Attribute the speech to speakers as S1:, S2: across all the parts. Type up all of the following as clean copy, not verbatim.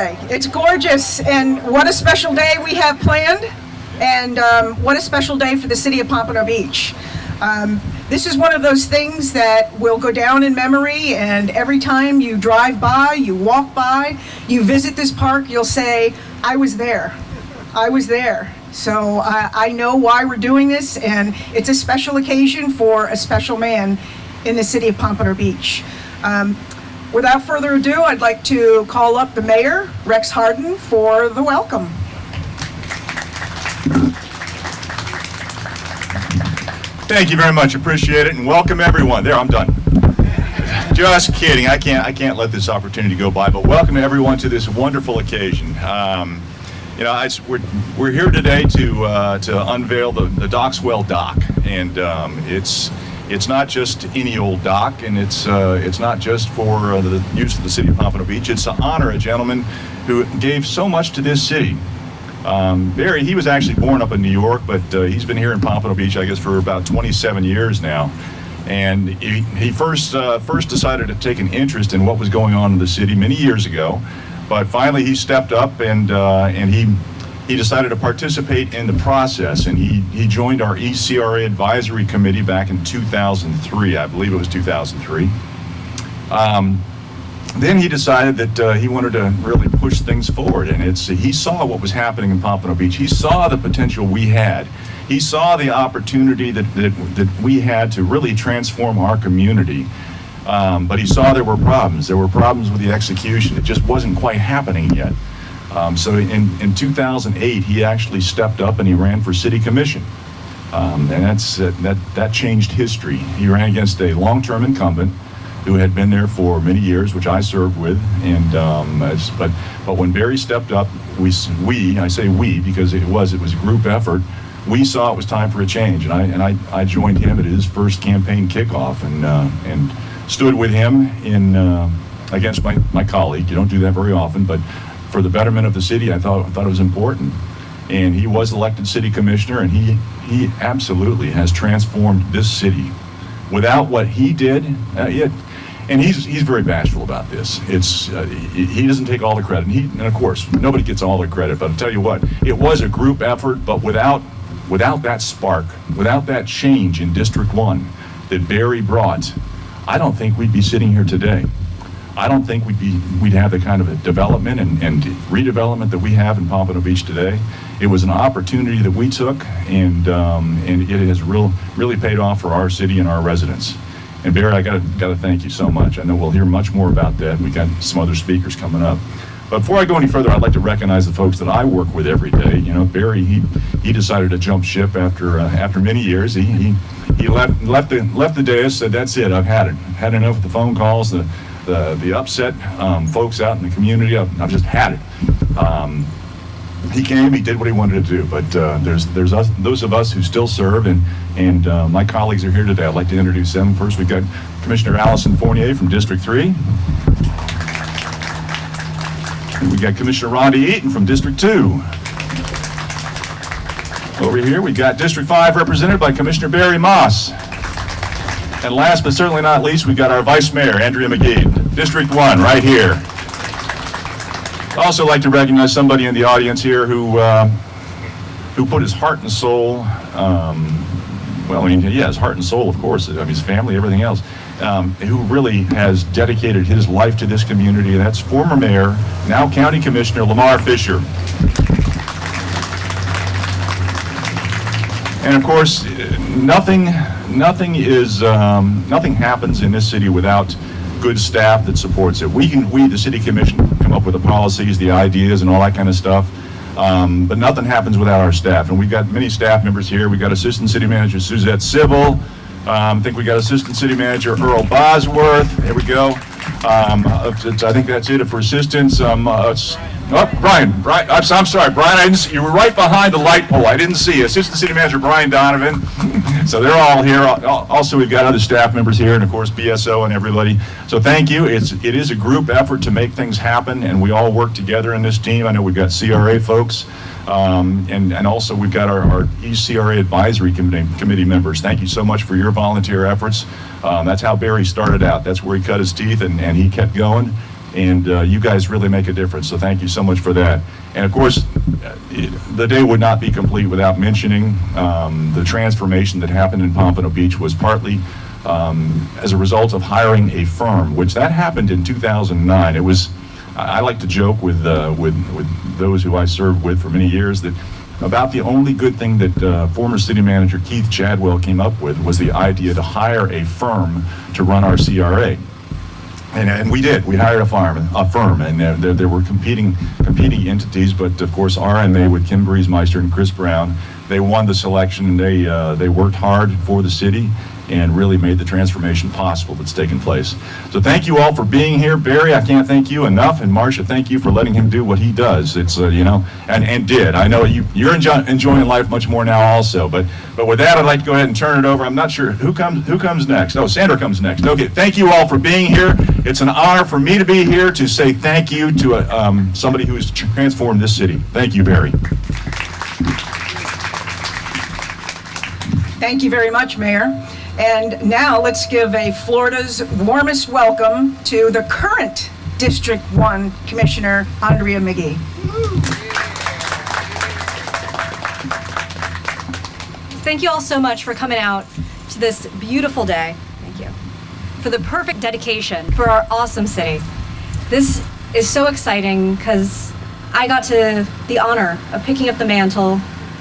S1: today. It's gorgeous, and what a special day we have planned, and what a special day for the city of Pompano Beach. This is one of those things that will go down in memory, and every time you drive by, you walk by, you visit this park, you'll say, I was there. I was there. So I know why we're doing this, and it's a special occasion for a special man in the city of Pompano Beach. Without further ado, I'd like to call up the mayor, Rex Harden, for the welcome.
S2: Thank you very much. Appreciate it, and welcome everyone. There, I'm done. Just kidding. I can't let this opportunity go by. But welcome everyone to this wonderful occasion. You know, we're here today to unveil the Dockswell Dock, and it's not just any old dock, and it's not just for the use of the city of Pompano Beach. It's to honor a gentleman who gave so much to this city. Barry, he was actually born up in New York, but he's been here in Pompano Beach, I guess, for about 27 years now. And he first decided to take an interest in what was going on in the city many years ago, but finally he stepped up and he decided to participate in the process, and he joined our East CRA Advisory Committee back in 2003, I believe it was 2003. Then he decided that he wanted to really push things forward, and he saw what was happening in Pompano Beach. He saw the potential we had. He saw the opportunity that we had to really transform our community. But he saw there were problems. There were problems with the execution. It just wasn't quite happening yet. So in 2008, he actually stepped up and he ran for city commission. And that changed history. He ran against a long-term incumbent who had been there for many years, which I served with, and but when Barry stepped up, I say we because it was a group effort. We saw it was time for a change, and I joined him at his first campaign kickoff, and stood with him in against my colleague. You don't do that very often, but for the betterment of the city, I thought it was important. And he was elected city commissioner, and he absolutely has transformed this city. Without what he did, and he's very bashful about this. He doesn't take all the credit, and of course nobody gets all the credit. But I'll tell you what, it was a group effort. But without that spark, without that change in District 1 that Barry brought, I don't think we'd be sitting here today. I don't think we'd have the kind of a development and redevelopment that we have in Pompano Beach today. It was an opportunity that we took, and it has really paid off for our city and our residents. And Barry, I gotta thank you so much. I know we'll hear much more about that. We got some other speakers coming up. But before I go any further, I'd like to recognize the folks that I work with every day. You know, Barry, he decided to jump ship after many years. He left the dais, said, "That's it. I've had it. I've had enough of the phone calls, the upset folks out in the community. I've just had it." He came, he did what he wanted to do, but there's those of us who still serve, and my colleagues are here today. I'd like to introduce them. First, we've got Commissioner Allison Fournier from District 3. And we got Commissioner Rhonda Eaton from District 2. Over here, we got District 5 represented by Commissioner Barry Moss. And last but certainly not least, we got our Vice Mayor, Andrea McGee, District 1, right here. I'd also like to recognize somebody in the audience here who put his heart and soul, his heart and soul, of course, his family, everything else, who really has dedicated his life to this community, and that's former Mayor, now County Commissioner Lamar Fisher. And of course, nothing happens in this city without good staff that supports it. We, the City Commission, come up with the policies, the ideas, and all that kind of stuff. But nothing happens without our staff. And we've got many staff members here. We've got Assistant City Manager Suzette Sybil. I think we got Assistant City Manager Earl Bosworth. There we go. I think that's it for assistants. Brian, I'm sorry, Brian, you were right behind the light pole. I didn't see you. Assistant City Manager Brian Donovan. So they're all here. Also, we've got other staff members here, and of course, BSO and everybody. So thank you. It is a group effort to make things happen, and we all work together in this team. I know we've got CRA folks, and also we've got our East CRA Advisory Committee members. Thank you so much for your volunteer efforts. That's how Barry started out. That's where he cut his teeth, and he kept going. and you guys really make a difference, so thank you so much for that. And of course, the day would not be complete without mentioning the transformation that happened in Pompano Beach was partly as a result of hiring a firm, which that happened in 2009. It was, I like to joke with those who I served with for many years that about the only good thing that former city manager Keith Chadwell came up with was the idea to hire a firm to run our CRA. And we did. We hired a firm, and there were competing entities, but of course RMA with Kim Briesmeister and Chris Brown, they won the selection, and they worked hard for the city and really made the transformation possible that's taken place. So thank you all for being here. Barry, I can't thank you enough, and Marcia, thank you for letting him do what he does. It's you know, and did. I know you're enjoying life much more now also, but with that, I'd like to go ahead and turn it over. I'm not sure who comes next. Oh, Sandra comes next. Okay, thank you all for being here. It's an honor for me to be here to say thank you to somebody who has transformed this city. Thank you, Barry.
S1: Thank you very much, Mayor. And now let's give a Florida's warmest welcome to the current District 1 Commissioner, Andrea McGee.
S3: Thank you all so much for coming out to this beautiful day. Thank you. For the perfect dedication for our awesome city. This is so exciting because I got the honor of picking up the mantle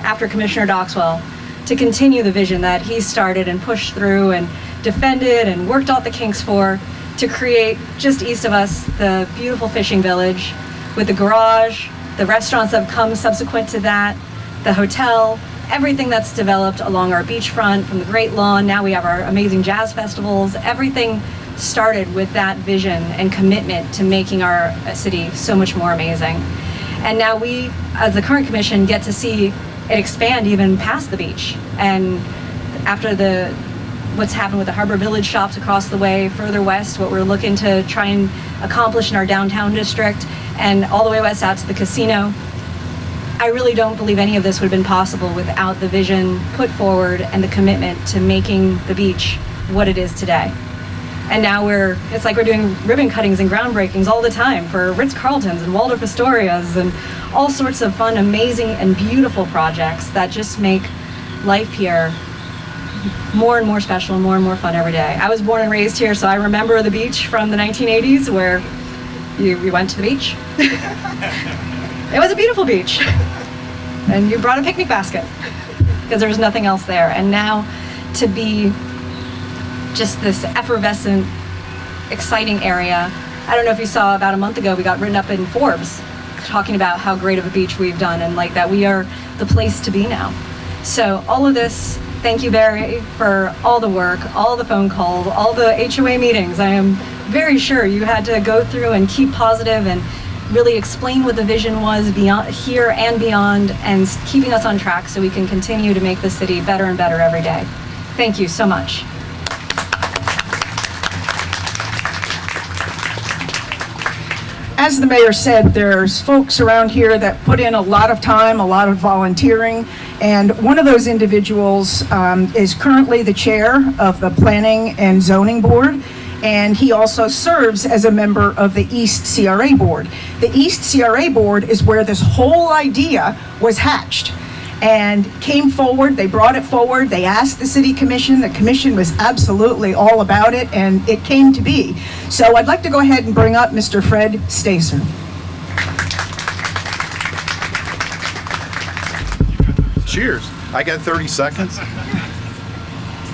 S3: after Commissioner Dockswell to continue the vision that he started and pushed through and defended and worked out the kinks for, to create just east of us the beautiful fishing village with the garage, the restaurants that have come subsequent to that, the hotel, everything that's developed along our beachfront from the Great Lawn. Now we have our amazing jazz festivals. Everything started with that vision and commitment to making our city so much more amazing. And now we, as the current commission, get to see it expand even past the beach. And after what's happened with the Harbor Village shops across the way, further west, what we're looking to try and accomplish in our downtown district, and all the way west out to the casino, I really don't believe any of this would have been possible without the vision put forward and the commitment to making the beach what it is today. And now it's like we're doing ribbon cuttings and groundbreakings all the time for Ritz-Carltons and Waldorf Astorias and all sorts of fun, amazing, and beautiful projects that just make life here more and more special and more fun every day. I was born and raised here, so I remember the beach from the 1980s where you went to the beach. It was a beautiful beach. And you brought a picnic basket because there was nothing else there. And now to be just this effervescent, exciting area. I don't know if you saw about a month ago, we got written up in Forbes talking about how great of a beach we've done and like that we are the place to be now. So all of this, thank you, Barry, for all the work, all the phone calls, all the HOA meetings. I am very sure you had to go through and keep positive and really explain what the vision was beyond here and beyond, and keeping us on track so we can continue to make the city better and better every day. Thank you so much.
S1: As the mayor said, there's folks around here that put in a lot of time, a lot of volunteering, and one of those individuals is currently the chair of the Planning and Zoning Board, and he also serves as a member of the East CRA Board. The East CRA Board is where this whole idea was hatched and came forward. They brought it forward. They asked the City Commission. The Commission was absolutely all about it, and it came to be. So I'd like to go ahead and bring up Mr. Fred Stacer.
S4: Cheers. I got 30 seconds.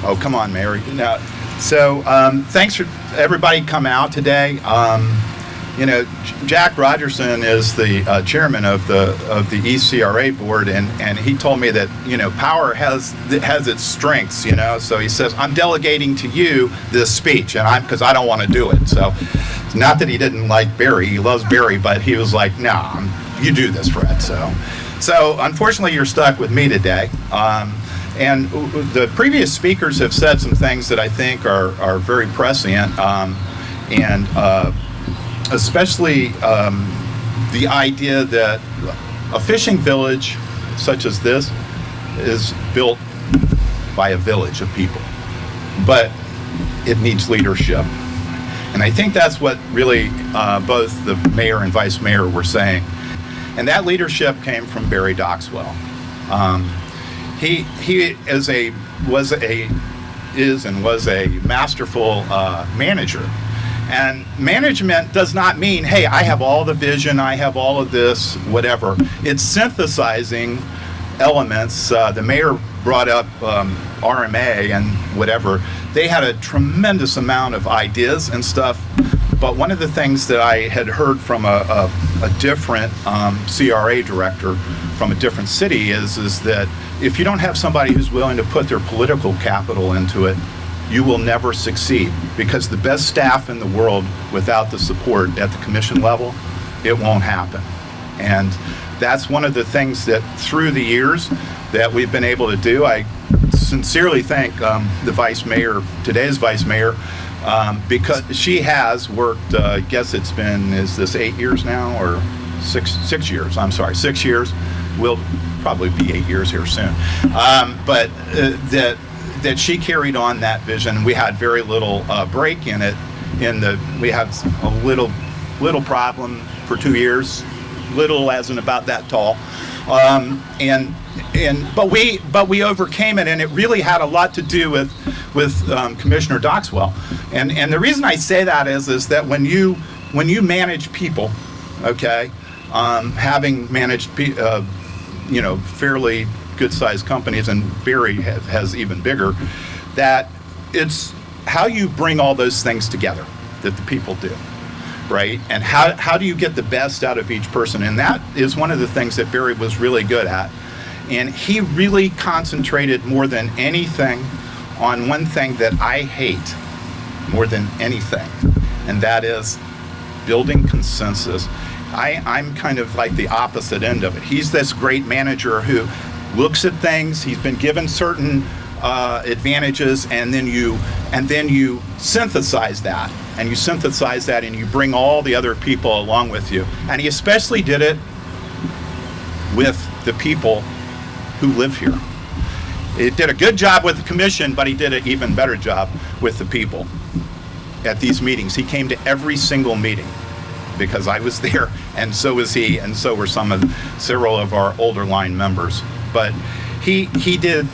S4: Oh, come on, Mary. Now, so thanks for everybody come out today. You know, Jack Rogerson is the chairman of the East CRA board, and he told me that, you know, power has its strengths, you know. So he says, I'm delegating to you this speech, and because I don't want to do it. So it's not that he didn't like Barry, he loves Barry, but he was like, no, you do this, Fred. So unfortunately, you're stuck with me today. And the previous speakers have said some things that I think are very prescient, especially the idea that a fishing village such as this is built by a village of people, but it needs leadership. And I think that's what really both the mayor and vice mayor were saying. And that leadership came from Barry Dockswell. He was a masterful manager. And management does not mean, hey, I have all the vision, I have all of this, whatever. It's synthesizing elements. The mayor brought up RMA and whatever. They had a tremendous amount of ideas and stuff. But one of the things that I had heard from a different CRA director from a different city is that if you don't have somebody who's willing to put their political capital into it, you will never succeed, because the best staff in the world, without the support at the commission level, it won't happen. And that's one of the things that through the years that we've been able to do. I sincerely thank the vice mayor, today's vice mayor, because she has worked, I guess it's been, is this 8 years now, or six years, I'm sorry, 6 years. Will probably be 8 years here soon. But that she carried on that vision. We had very little break in it. We had a little problem for 2 years, little as in about that tall, but we overcame it, and it really had a lot to do with Commissioner Dockswell. And the reason I say that is that when you manage people, okay, having managed fairly good-sized companies, and Barry has even bigger, that it's how you bring all those things together that the people do, right? And how do you get the best out of each person? And that is one of the things that Barry was really good at. And he really concentrated more than anything on one thing that I hate more than anything, and that is building consensus. I'm kind of like the opposite end of it. He's this great manager who looks at things, he's been given certain advantages, and then you synthesize that, and you bring all the other people along with you. And he especially did it with the people who live here. He did a good job with the commission, but he did an even better job with the people at these meetings. He came to every single meeting, because I was there, and so was he, and so were several of our older line members. But he did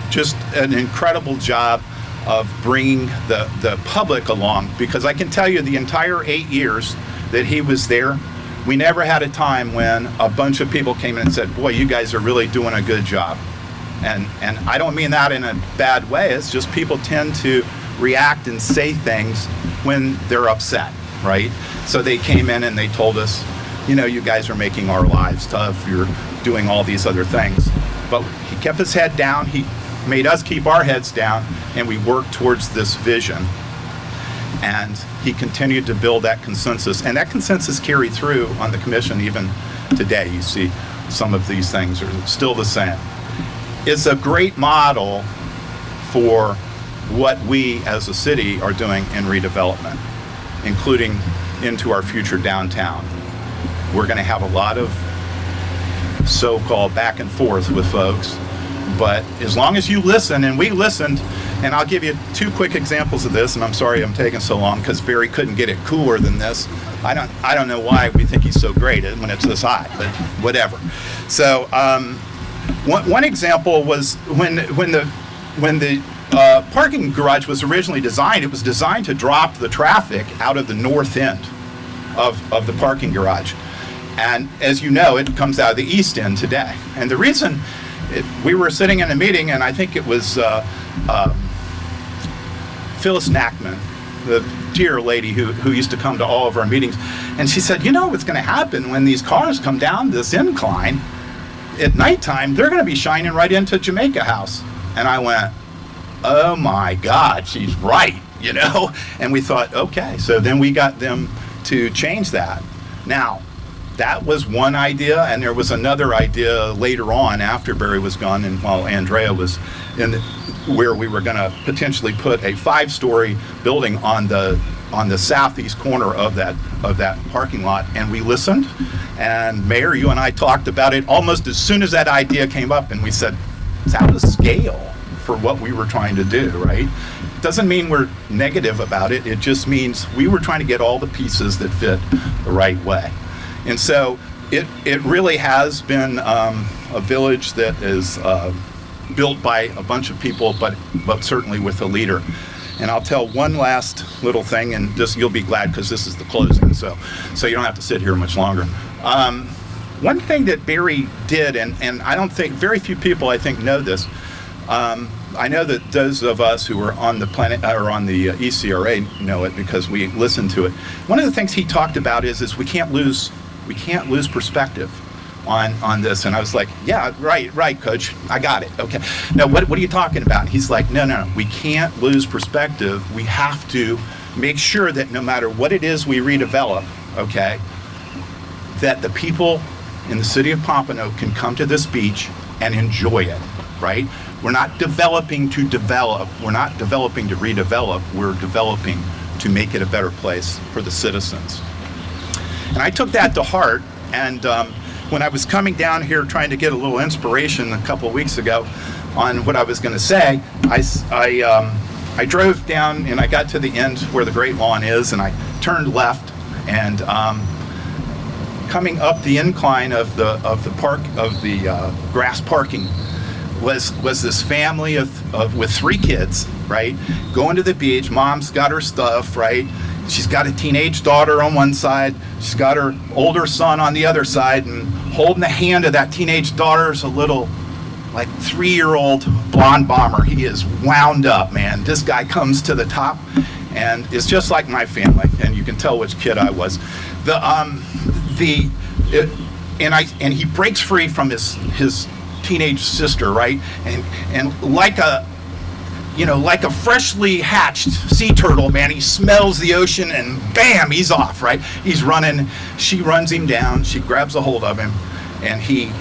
S4: just an incredible job of bringing the public along, because I can tell you the entire 8 years that he was there, we never had a time when a bunch of people came in and said, boy, you guys are really doing a good job. And I don't mean that in a bad way. It's just people tend to react and say things when they're upset, right? So they came in and they told us, you guys are making our lives tough. You're doing all these other things. But he kept his head down. He made us keep our heads down, and we worked towards this vision. And he continued to build that consensus. And that consensus carried through on the commission even today. You see some of these things are still the same. It's a great model for what we as a city are doing in redevelopment, including into our future downtown. We're going to have a lot of so-called back and forth with folks, but as long as you listen, and we listened, and I'll give you 2 quick examples of this, and I'm sorry I'm taking so long because Barry couldn't get it cooler than this. I don't know why we think he's so great when it's this hot, but whatever. So one example was when the parking garage was originally designed, it was designed to drop the traffic out of the north end of the parking garage. And as you know, it comes out of the east end today. And the reason, we were sitting in a meeting, and I think it was Phyllis Knackman, the dear lady who used to come to all of our meetings, and she said, what's going to happen when these cars come down this incline at nighttime? They're going to be shining right into Jamaica House. And I went, oh my God, she's right, And we thought, okay, so then we got them to change that. Now, that was one idea, and there was another idea later on after Barry was gone, and while Andrea was where we were going to potentially put a 5-story building on the southeast corner of that parking lot. And we listened, and Mayor, you and I talked about it almost as soon as that idea came up, and we said, it's out of scale for what we were trying to do, right? Doesn't mean we're negative about it. It just means we were trying to get all the pieces that fit the right way. And so it really has been a village that is built by a bunch of people, but certainly with a leader. And I'll tell one last little thing, and just you'll be glad because this is the closing, so you don't have to sit here much longer. One thing that Barry did, and I don't think, very few people I think know this, I know that those of us who are on the planet, or on the East CRA know it because we listen to it. One of the things he talked about is we can't lose perspective on this. And I was like, yeah, right, Coach, I got it. Okay. Now, what are you talking about? And he's like, no, we can't lose perspective. We have to make sure that no matter what it is we redevelop, okay, that the people in the city of Pompano can come to this beach and enjoy it, right? We're not developing to develop. We're not developing to redevelop. We're developing to make it a better place for the citizens. And I took that to heart, and when I was coming down here trying to get a little inspiration a couple of weeks ago on what I was going to say, I drove down and I got to the end where the Great Lawn is, and I turned left, and coming up the incline of the grass parking was this family with 3 kids, right? Going to the beach. Mom's got her stuff, right? She's got a teenage daughter on one side. She's got her older son on the other side, and holding the hand of that teenage daughter is a little, like, 3-year-old blonde bomber. He is wound up, man. This guy comes to the top, and it's just like my family, and you can tell which kid I was. And he breaks free from his teenage sister, right? And like a freshly hatched sea turtle, man, he smells the ocean and bam, he's off, right? He's running. She runs him down. She grabs a hold of him, and she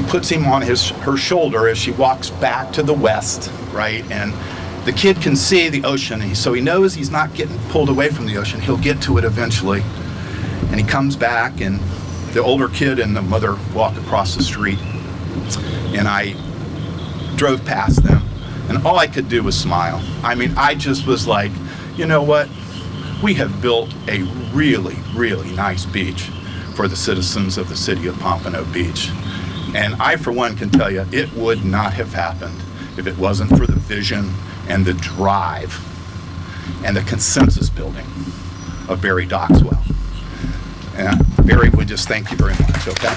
S4: puts him on her shoulder as she walks back to the west, right? And the kid can see the ocean, so he knows he's not getting pulled away from the ocean. He'll get to it eventually. And he comes back, and the older kid and the mother walk across the street, and I drove past them, and all I could do was smile. I mean, I just was like, you know what? We have built a really, really nice beach for the citizens of the city of Pompano Beach. And I, for one, can tell you, it would not have happened if it wasn't for the vision and the drive and the consensus building of Barry Dockswell. And Barry would just thank you very much, okay?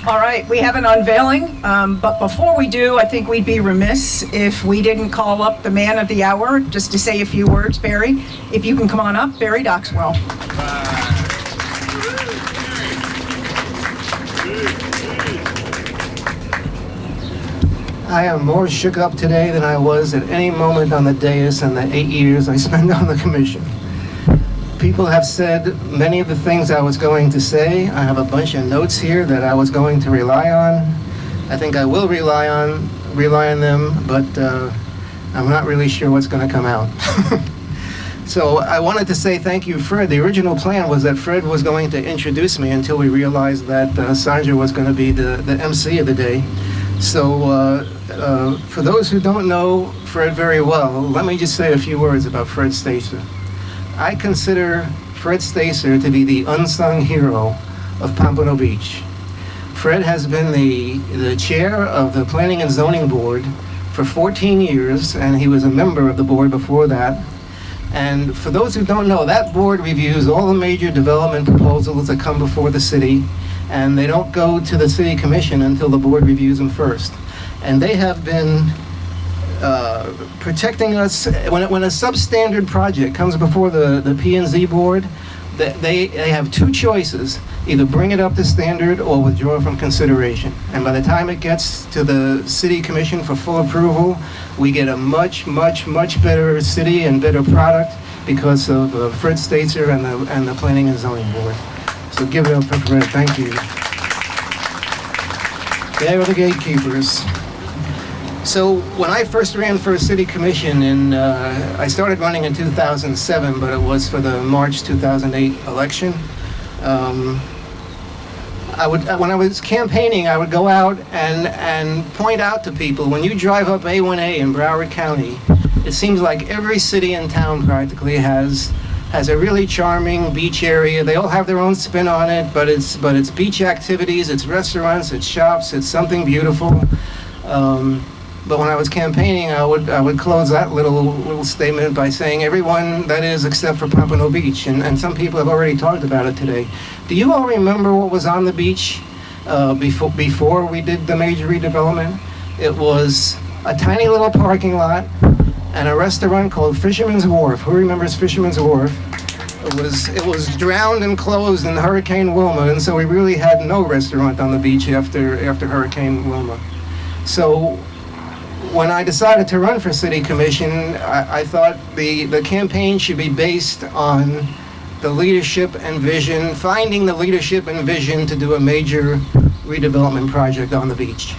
S1: All right, we have an unveiling, but before we do, I think we'd be remiss if we didn't call up the man of the hour, just to say a few words. Barry, if you can come on up, Barry Dockswell.
S5: I am more shook up today than I was at any moment on the dais in the 8 years I spent on the commission. People have said many of the things I was going to say. I have a bunch of notes here that I was going to rely on. I think I will rely on them, but I'm not really sure what's going to come out. So I wanted to say thank you, Fred. The original plan was that Fred was going to introduce me until we realized that Sandra was going to be the MC of the day. So for those who don't know Fred very well, let me just say a few words about Fred Stacer. I consider Fred Stacer to be the unsung hero of Pompano Beach. Fred has been the chair of the Planning and Zoning Board for 14 years, and he was a member of the board before that. And for those who don't know, that board reviews all the major development proposals that come before the city, and they don't go to the city commission until the board reviews them first. And they have been protecting us. When a substandard project comes before the P&Z board, they have 2 choices: either bring it up to standard or withdraw from consideration. And by the time it gets to the city commission for full approval, we get a much, much, much better city and better product because of Fred Stacer and the Planning and Zoning Board. So give it up for Fred. Thank you. They are the gatekeepers. So when I first ran for a city commission, I started running in 2007, but it was for the March 2008 election. when I was campaigning, I would go out and point out to people, when you drive up A1A in Broward County, it seems like every city in town practically has a really charming beach area. They all have their own spin on it, but it's beach activities, it's restaurants, it's shops, it's something beautiful. But when I was campaigning, I would close that little statement by saying everyone, that is, except for Pompano Beach, and some people have already talked about it today. Do you all remember what was on the beach before we did the major redevelopment? It was a tiny little parking lot and a restaurant called Fisherman's Wharf. Who remembers Fisherman's Wharf? It was drowned and closed in Hurricane Wilma, and so we really had no restaurant on the beach after Hurricane Wilma. So when I decided to run for city commission, I thought the campaign should be based on the leadership and vision, finding the leadership and vision to do a major redevelopment project on the beach.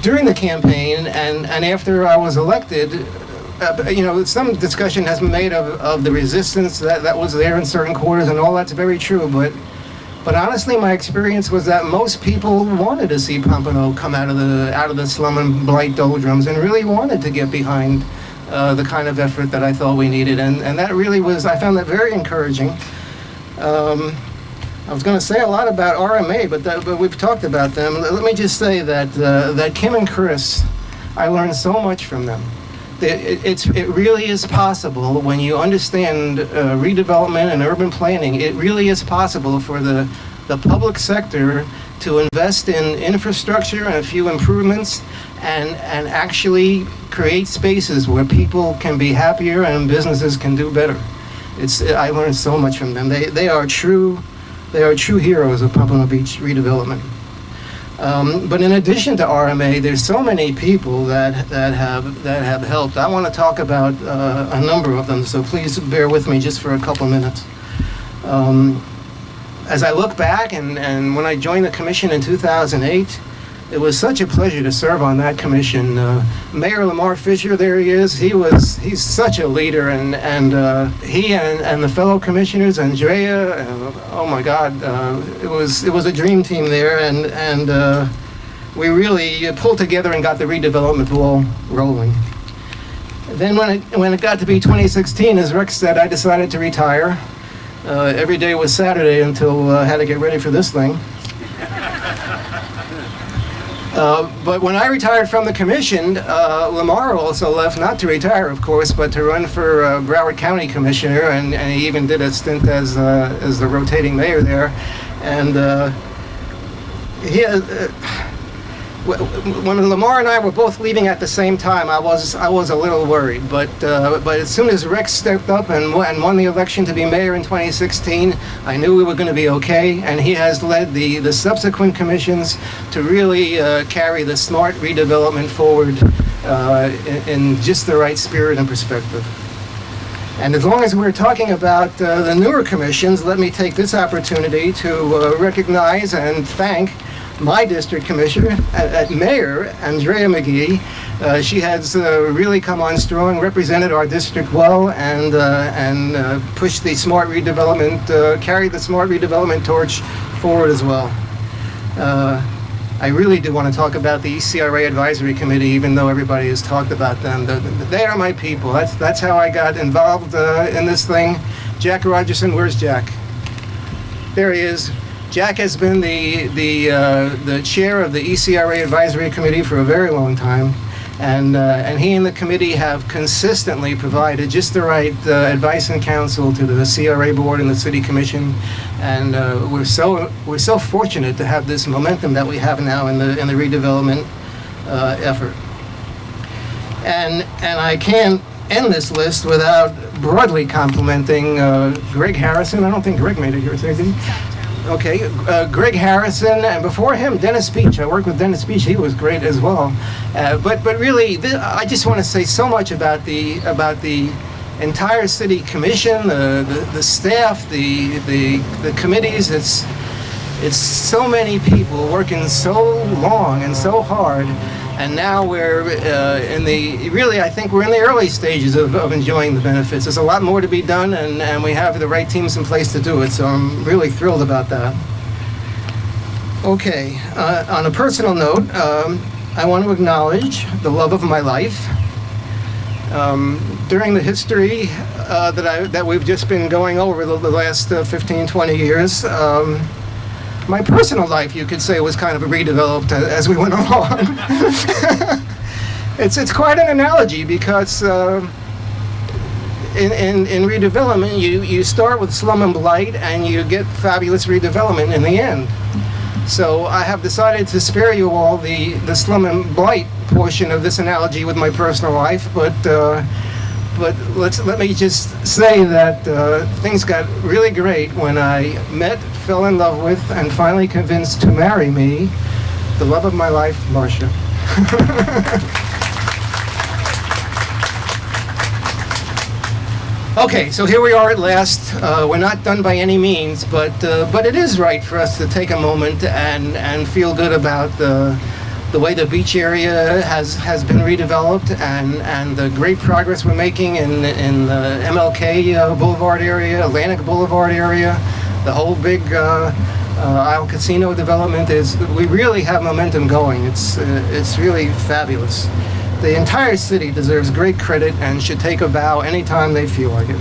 S5: During the campaign and after I was elected, some discussion has been made of the resistance that was there in certain quarters, and all that's very true, but honestly, my experience was that most people wanted to see Pompano come out of the slum and blight doldrums, and really wanted to get behind the kind of effort that I thought we needed, and that really was, I found that very encouraging. I was going to say a lot about RMA, but we've talked about them. Let me just say that Kim and Chris, I learned so much from them. It really is possible, when you understand redevelopment and urban planning, it really is possible for the public sector to invest in infrastructure and a few improvements and actually create spaces where people can be happier and businesses can do better. I learned so much from them. They are true heroes of Pompano Beach redevelopment. But in addition to RMA, there's so many people that have helped. I want to talk about a number of them, so please bear with me just for a couple minutes. As I look back, and when I joined the commission in 2008, it was such a pleasure to serve on that commission. Mayor Lamar Fisher, there he is. He's such a leader, and he and the fellow commissioners, Andrea, oh my God, it was a dream team there, and we really pulled together and got the redevelopment ball rolling. Then when it got to be 2016, as Rex said, I decided to retire. Every day was Saturday until I had to get ready for this thing. But when I retired from the commission, Lamar also left, not to retire, of course, but to run for Broward County Commissioner, and he even did a stint as the rotating mayor there. And when Lamar and I were both leaving at the same time, I was a little worried. But as soon as Rex stepped up and won the election to be mayor in 2016, I knew we were going to be okay. And he has led the subsequent commissions to really carry the smart redevelopment forward in just the right spirit and perspective. And as long as we're talking about the newer commissions, let me take this opportunity to recognize and thank my district commissioner, Mayor Andrea McGee. She has really come on strong, represented our district well, and pushed the smart redevelopment, carried the smart redevelopment torch forward as well. I really do want to talk about the East CRA Advisory Committee, even though everybody has talked about them. They are my people. That's how I got involved in this thing. Jack Rogerson, where's Jack? There he is. Jack has been the chair of the East CRA Advisory Committee for a very long time, and he and the committee have consistently provided just the right advice and counsel to the CRA board and the city commission, and we're so fortunate to have this momentum that we have now in the redevelopment effort. And I can't end this list without broadly complimenting Greg Harrison. I don't think Greg made it here, did he? Okay, Greg Harrison, and before him, Dennis Beach. I worked with Dennis Beach. He was great as well. But really, I just want to say so much about the entire city commission, the staff, the committees. It's so many people working so long and so hard, And now we're I think we're in the early stages of enjoying the benefits. There's a lot more to be done, and we have the right teams in place to do it, so I'm really thrilled about that. Okay, on a personal note, I want to acknowledge the love of my life. During the history that we've just been going over the last 15, 20 years, my personal life, you could say, was kind of redeveloped as we went along. It's quite an analogy because in redevelopment, you start with slum and blight, and you get fabulous redevelopment in the end. So I have decided to spare you all the slum and blight portion of this analogy with my personal life, but let me just say that things got really great when I met, fell in love with, and finally convinced to marry me, the love of my life, Marcia. Okay, so here we are at last. We're not done by any means, but it is right for us to take a moment and feel good about the way the beach area has been redeveloped and the great progress we're making in the MLK Boulevard area, Atlantic Boulevard area, the whole big Isle Casino development. We really have momentum going. It's really fabulous. The entire city deserves great credit and should take a bow anytime they feel like it.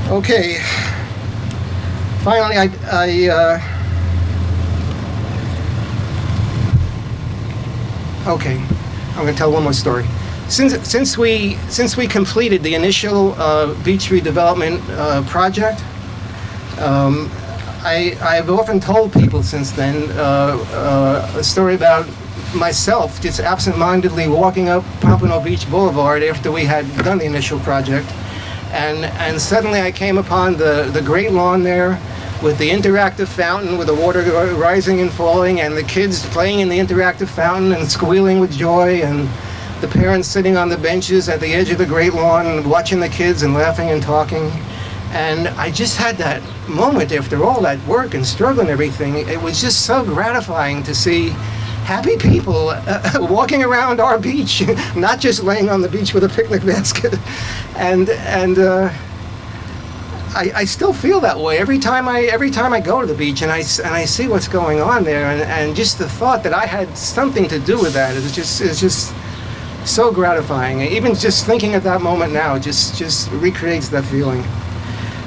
S5: Okay. Finally, okay, I'm going to tell one more story. Since we completed the initial beach redevelopment project, I've often told people since then a story about myself just absent-mindedly walking up Pompano Beach Boulevard after we had done the initial project, and suddenly I came upon the great lawn there with the interactive fountain with the water rising and falling, and the kids playing in the interactive fountain and squealing with joy, and the parents sitting on the benches at the edge of the great lawn and watching the kids and laughing and talking. And I just had that moment after all that work and struggle and everything. It was just so gratifying to see happy people walking around our beach, not just laying on the beach with a picnic basket. And I still feel that way every time I go to the beach and I see what's going on there, and just the thought that I had something to do with that is just so gratifying. Even just thinking at that moment now just recreates that feeling.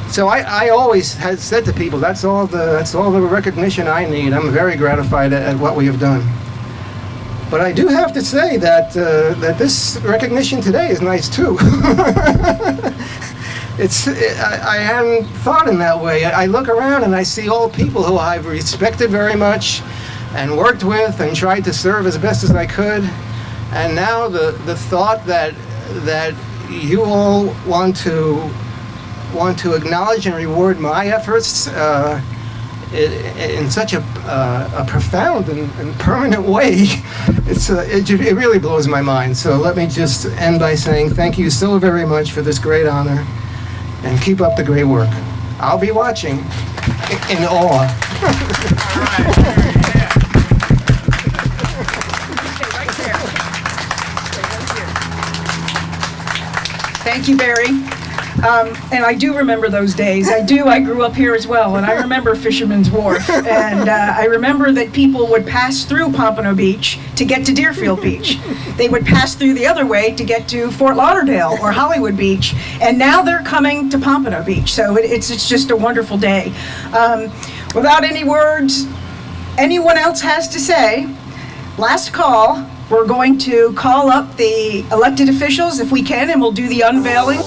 S5: So I always had said to people, that's all the recognition I need. I'm very gratified at what we have done. But I do have to say that this recognition today is nice too. I hadn't thought in that way. I look around and I see all people who I've respected very much and worked with and tried to serve as best as I could. And now the thought that you all want to acknowledge and reward my efforts in such a profound and permanent way, it really blows my mind. So let me just end by saying thank you so very much for this great honor, and keep up the great work. I'll be watching in awe.
S1: Thank you, Barry. And I do remember those days. I grew up here as well, and I remember Fisherman's Wharf. And I remember that people would pass through Pompano Beach to get to Deerfield Beach. They would pass through the other way to get to Fort Lauderdale or Hollywood Beach. And now they're coming to Pompano Beach. So it's just a wonderful day. Without any words anyone else has to say, last call. We're going to call up the elected officials if we can, and we'll do the unveiling.